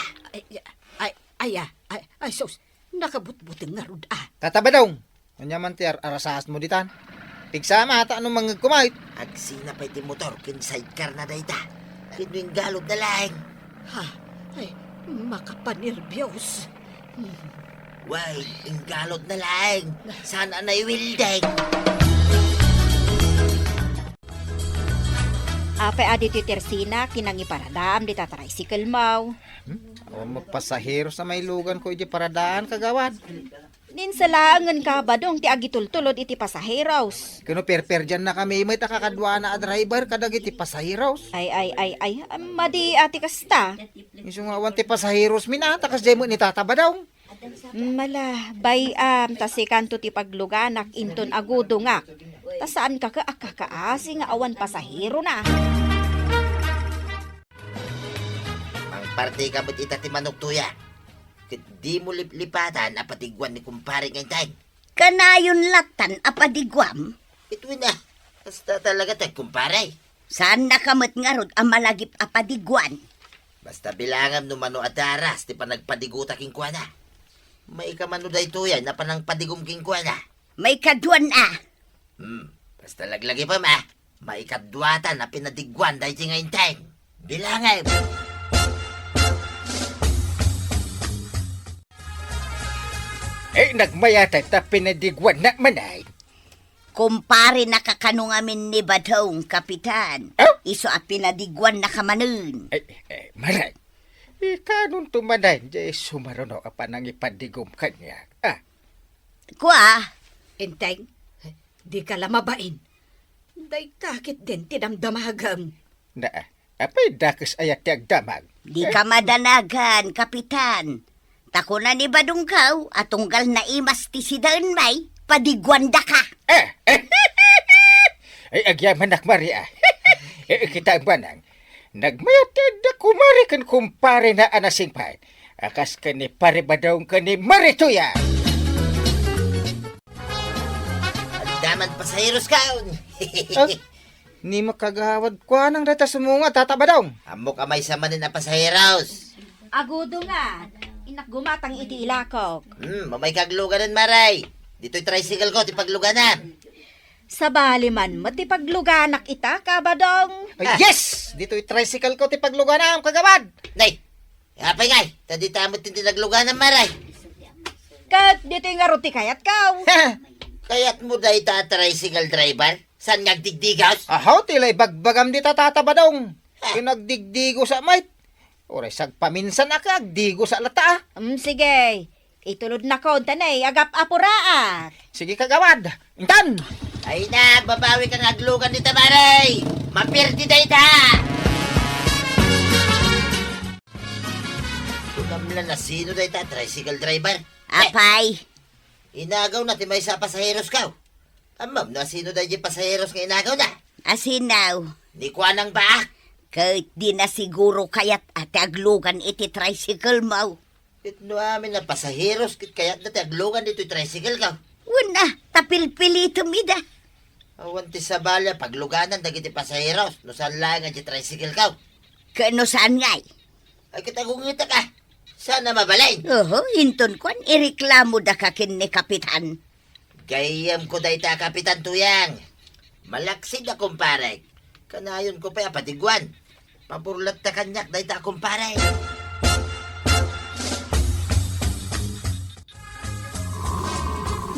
Ay, sus, nakabutbuteng nga rod Tatabadaw. Kanya man ti arasahas mo ditan. Pigsama ata anong mga kumait. Agsina pa iti motor, kin sidecar na da ita. Kinuing galod na lang. Ha, ay, makapanerbyos. Why, inggalod na lang. Sana na iwildeng. Apay adito Tersina, kinangi paradam, di tricycle mau. O magpasaheros na may lugan ko iti paradaan kagawad. Ninsalangan ka ba dong ti agitultulod iti pasaheros? Kano per dyan na kami, may takakadwa na a driver kadag iti pasaheros. Ay, madi ati kasta. Iso nga awan ti pasaheros minata kas demo ni tatabadaw. Mala, bayam, tasi kanto ti pagluganak inton agudo nga. Ta saan ka akakaasi nga awan pasahero na? Ang parte ka ba't ita ti manok tuya? Kat di mo liplipatan na patigwan ni kumpare ngayon tayo. Kanayon latan apadigwam. Ito na. Basta talaga tayo kumpare. Saan nakamot nga rod ang malagip apadigwan? Basta bilangam no mano at aras ti panagpadiguta king kuwana. May kamano da ito yan na panang padigum king kuwana. May kaduan Basta laglagi pa ma. May kadwata na pinadigwan dahil ti ngayon tayo. Bilangam. Nagmayatay ta pinadigwan na manay. Kumpare nakakanungamin ni Badong, kapitan. Oh? Iso a pinadigwan na kamanun. Maray. Kanong tumanay, jay sumaruno ka pa nang ipadigom kanya. Kwa, Enteng, di ka lamabain. Day kakit din tinamdamagam. Apay dakas ayat ti agdamag. di ka madanagan, kapitan. Tako na ni Badong kaw, atunggal na imas ti sidaan may, padigwan da ka. Agyaman nak Maria. Kita ang banang. Nagmayatid na kumari kan kumpare na anasing pain. Akas ka ni pare ba daw ka ni Marituya? Daman pasaheros kaon. Ni makagawad kwa nang data sumunga tataba daw. Amok amay sa manin na pasaheros. Agudo nga, inakgumatang iti ilakok. Mamay kagluganan maray. Dito'y tricycle ko, tipagluganan. Sa baliman, matipagluganak ita ka ba dong? Yes! Dito'y tricycle ko ti pagluganam kagawad. Nay, hapay ngay. Tadi tamot din tinagluganan maray. Kat dito yung aruti kayat kaw. Kaya't mo da ita tricycle driver? San ngagdigdigaws? Ahaw, tilay bagbagam di tataba daw. Pinagdigdigo sa might. Oray sagpaminsan na kagdigo sa lata. Sige, itulod na ko, tanay, agap apuraat. Sige kagawad. Intan! Ay na, babawi kang aglugan dita maray. Mapirti da ita. Kunamla na sino da ita tricycle driver? Apay, Inagaw na ti may sa pasaheros ka. Amam na sino da yung pasaheros nga inagaw na? asinaw. Di ko anang baak. Kahit di na siguro kayat at aglugan iti tricycle mo. Itno amin na pasaheros kit kayat na ti aglugan dito yung tricycle ka. Una, tapilpilito mida. Awan ti sa balya pagluganan dagiti pasaheros. No saan lang ang tricycle ka. Kano saan ngay? Ay kitagungita ka. Sana mabalay. Hinton kwan, ireklamo da kakin ni kapitan. Gayam ko da ita kapitan tuyang. Malaksid na kumpare. Kanayon ko pa patigwan. Mapurlat ta kanyak da ita kumpare.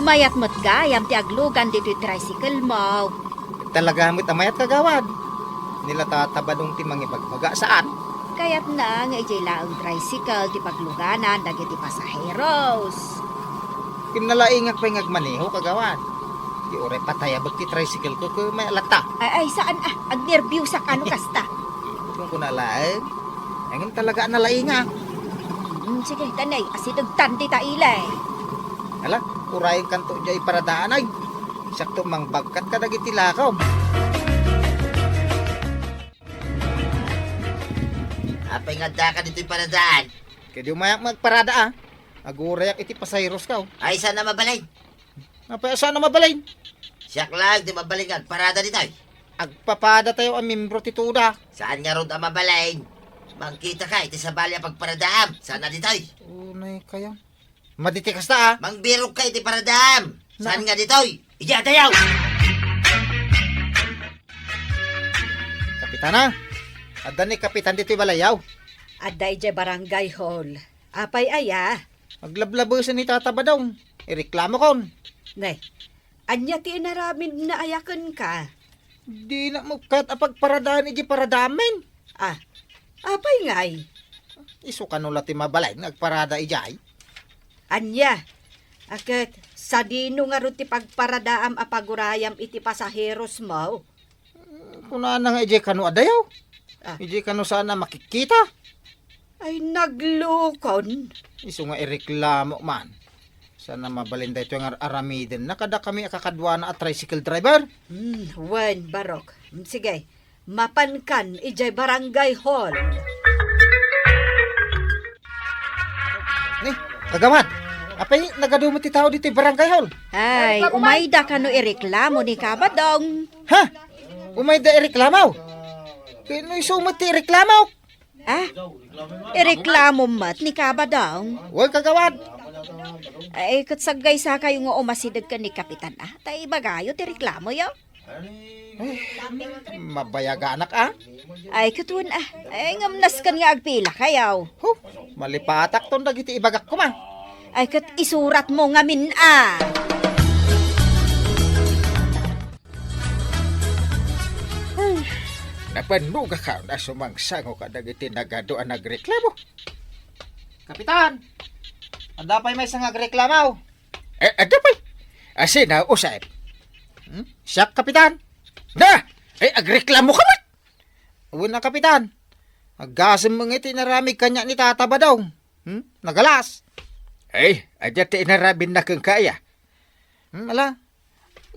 Mayat mo't gayam ti aglugan dito yung tricycle mo. Talaga mo't amayat kagawad. Nila tatabadong ti mangipagmaga saan. Kaya't na nga ijay ang tricycle ti pagluganan dagiti pasaheros. Kinalaingak pa yung agmaneho kagawad. Di oray patayabag ti tricycle ko kung may lata. Ay, saan agnervyos sa kano kasta? Kung kunalaing, ngayon talaga nalaingak. Sige, tanay, asidog tandi ta ilay. Ala, urayin kanto dyan paradaan ay. Sakto mang bagkat ka dagiti lakaw. Apay nga da ka dito'y paradaan. Kaya di umayak magparada ah. Agurayak iti pasayros ka. Ay, saan na mabalay? Napaya saan na mabalain? Siyak lang, di mabalingan. Parada dito'y. Agpapada tayo ang membro tituda. Saan nga ron ang mabalay? Mangkita ka, iti sa balya pagparadaam. Saan na dito'y? Unay kaya. Maditikas ta ah. Mangbirok ka, iti paradaam. Saan nga dito'y? Ija, tayaw! Kapitana. Ada ni kapitan dito'y balayaw. Aday jay barangay hall. Apay aya. Maglablabosan ni Tata Badong. Ireklamo kon. Nay, anya ti inaramin na ayakan ka. Di na mukat apag paradaan iji paradamen. Ah, apay ngay. Isu kanula ti mabalay nagparada ijay. Anya, aket sa dino nga ron ti pagparadaam apagurayam iti pasaheros mo. Kuna na nga iji kanu adayaw. Ah. Iji kanu sana makikita. Ay naglukon. Isu nga ireklamo man. Sana mabalinda ito yung aramiden. Nakada kami akakadwa na at tricycle driver. Wen, barok. Sige, mapankan ijay barangay hall. Ni, kagaman. Apay, nagadumot ti tao dito yung barangay hall. Ay, umayda ka no ireklamo ni Kabadong. Ha? Umay da ireklamaw. Kino isumot ti ireklamaw. Ah, ireklamo mat ni Kabadong. Huwag kagawan. Ay, katsagay sa kayo nga umasidag ka ni Kapitan ah. Tay bagayo ti reklamo yo. Mabayaga anak ah. Ay, katun ah. Ay, ngamnas kan nga agpila kayaw. Huh, malipatak ton dagiti ibagak ko man. Ay, kat isurat mo ngamin ah. Napanuga ka na sumangsango ka dagiti nagadoan nagreklamo. Kapitan! Ada pa'y may isang agreklamaw. Ada pa'y? Asin na usap. Siyak, kapitan. Na! Agreklamo ka ba? Uwan na, kapitan. Agasam mga tinaramig kanya ni Tata Badong. Nagalas. Adya tinarabin na kang kaya. Ala,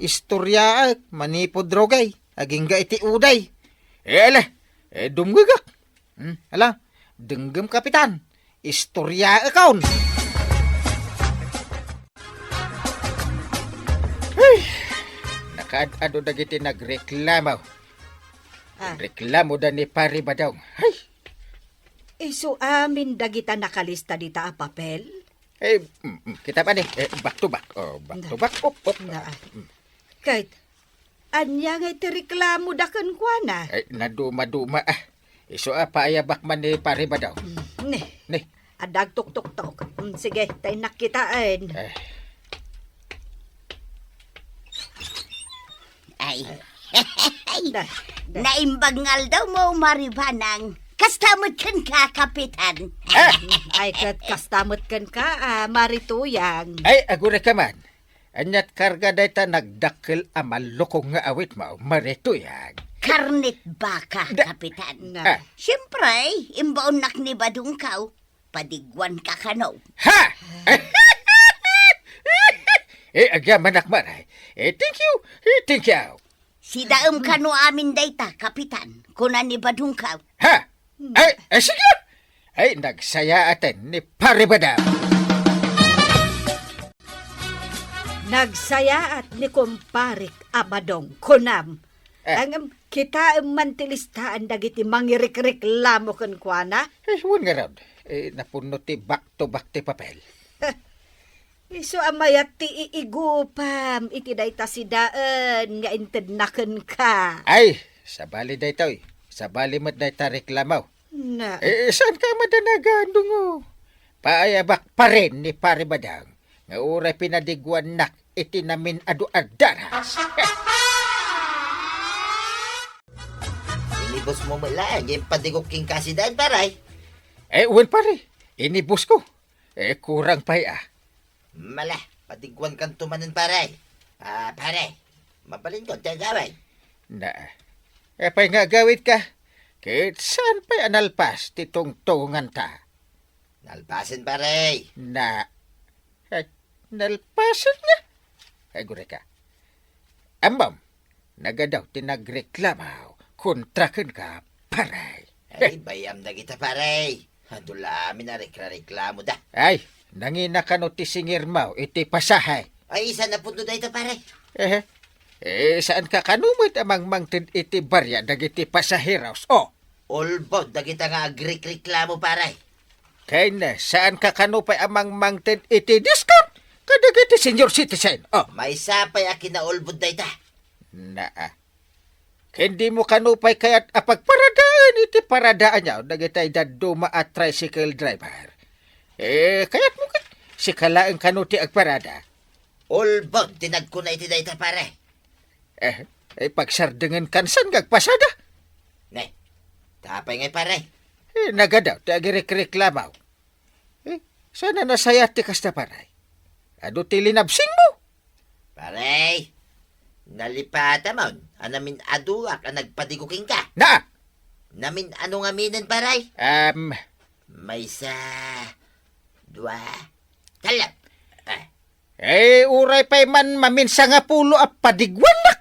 istorya manipod drogay. Aging ga iti uday. Ala, dumgagak. Ala, denggem kapitan. Istorya account. Nakaad-ado dagiti nagreklamo. Ah. Reklamo da ni Pari Badong. Ay, Isu amin dagita nakalista dita a papel. kita pa ni. Back to back. Oh, back to back. Op. Na. Kahit anya nga iti reklamo dakan kwa na. Naduma-duma ah. Iso pa ayabak man ni Pari Badong. Ni. Adag tok-tok-tok. Sige, tayo nakitaan. Ay. Da. Naimbangal daw mo, Maribanang. Kastamot kan ka, Kapitan. Ay, kat kastamot kan ka, Marituyang. Ay, agura ka man. Anyat karga dayta nagdakil amalukong nga awit mo, Marituyang. Karnit baka, Kapitan. Na. Siyempre, imbaon nak ni Badong kaw. Padigwan ka kano. Ha! Agaman akmaray. Thank you. Thank you. Si daem kano amin dayta, Kapitan. Kuna ni Badong kaw. Ha? Sige. Nagsaya atin ni Pari Badong. Nagsaya at ni kumparik Abadong kunam. Ang kita mantilistaan dagiti mangirik-reklamo kan kwa na. Huwag nga raw. Napuno ti back-to-back ti papel. Iso amayat ti iigupam iti dayta si daan nga intednaken ka. Ay, sabali daytoy. Sabali mat dayta reklamaw. Na. Saan ka madanagan dungo? Paayabak pa rin ni Pari Badong. Nga uray pinadigwan nak itinamin adu adaras. Inibos mo mula, yung padigok king kasidan, paray. Uwan pare. Inibus ko. Kurang pay ah. Mala, patigwan kang tumanin, paray. Pare, mabalin ko, tayo gawin. Na. Pay nga gawit ka. Kahit saan pa'y analpas titong-tungan ta. Nalpasin, paray. Na. Nalpasan niya. Gure ka. Ambam, nagadaw tinagreklamaw, kontraken ka, paray. Ay, bayam na kita, pare. Dulamin na reklamo da. Ay, nangina ka no ti singir mau, iti pasahay. Ay, isa na punto da ito, pare. Saan ka kanumit amang mangtid iti barya dagiti pasaheros? Oh, Olbod na kita nga agreklamo, pare. kay na, saan ka kanupay amang mangtid iti discount? Kadagiti senior citizen. Oh, May sapay akin na olbod da ita. naa. Hindi mo kanupay kaya't apagparadaan iti paradaan niya dagitay daduma at tricycle driver. Kaya't mo si kalaang kanuti agparada. Olbod, tinag ko na iti da ita, pare. Pagsardengan kansan gagpasada. Ne, tapay ngay, pare. Nagadaw, ti agireklamaw. Sana nasaya ti kasta paray. Ado ti linabsing mo. Pare, nalipata mo. Anamin aduak ang nagpadiguking ka. Na, Namin anong aminin, pare? um, May sa... Dua... Talap. uray pa'y man maminsa nga pulo at padigwanak.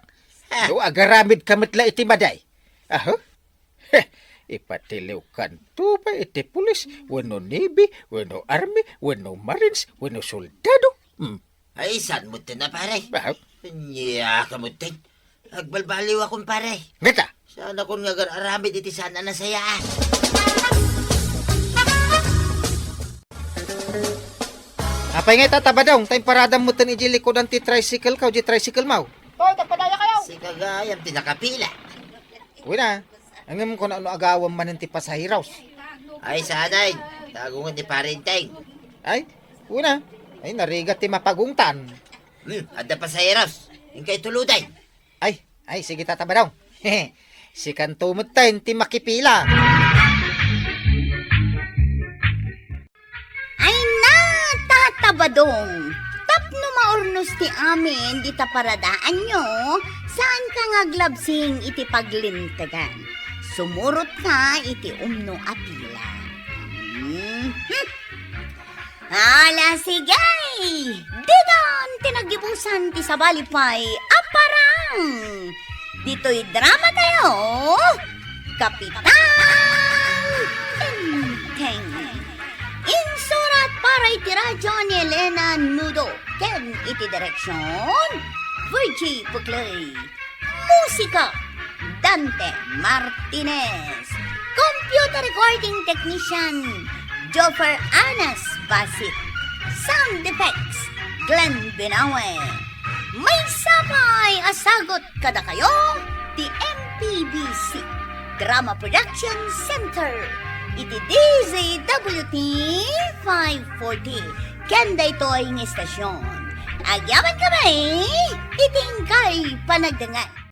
Ha. Do agaramid kamitla iti maday. Aho? Ipatiliw kanto pa iti pulis, wano navy, wano army, wano marines, wano soldado. Ay, saan mo na, pare? Aho? Niya ka mo tin. Agbalbaliw akong pare. Ngata, Sana kung nga aramid iti sana nasaya. apay nga tatabadong, time parada mo tan iji likodan ti tricycle ka o di tricycle mau. Si kagayam tinakapila. Uy na, angin ko na ano agawang man ti pasahiros. Ay, sanay. Tagungan ni parenteng. Ay, una, ay narigat ti mapagungtan. Ada pa sa eros. Yung kay tuluday. Ay, sige tatabadaw. Si kantumot tayo ti makipila. Ay na, tatabadong. Tapno maornos ti amin, di ta paradaan nyo, saan ka ngaglabsing iti paglintagan. Sumurot ka iti umno apila. Ala sigay! Didan tinagibusan ti sabalipay aparang! Dito'y drama tayo! Kapitan Teng! Insurat para iti radyo ni Elena Nudo. Ken iti direksyon Virgie Puglay. Musika Dante Martinez. Computer recording technician Joffer Anas Basit. Sound effects Glenn Binawe. May sabay asagot kada kayo ti MPBC Drama Production Center. Iti DZWT 540. Kenda ito ay ng estasyon. Agyaman kami, itingkay panagdangan.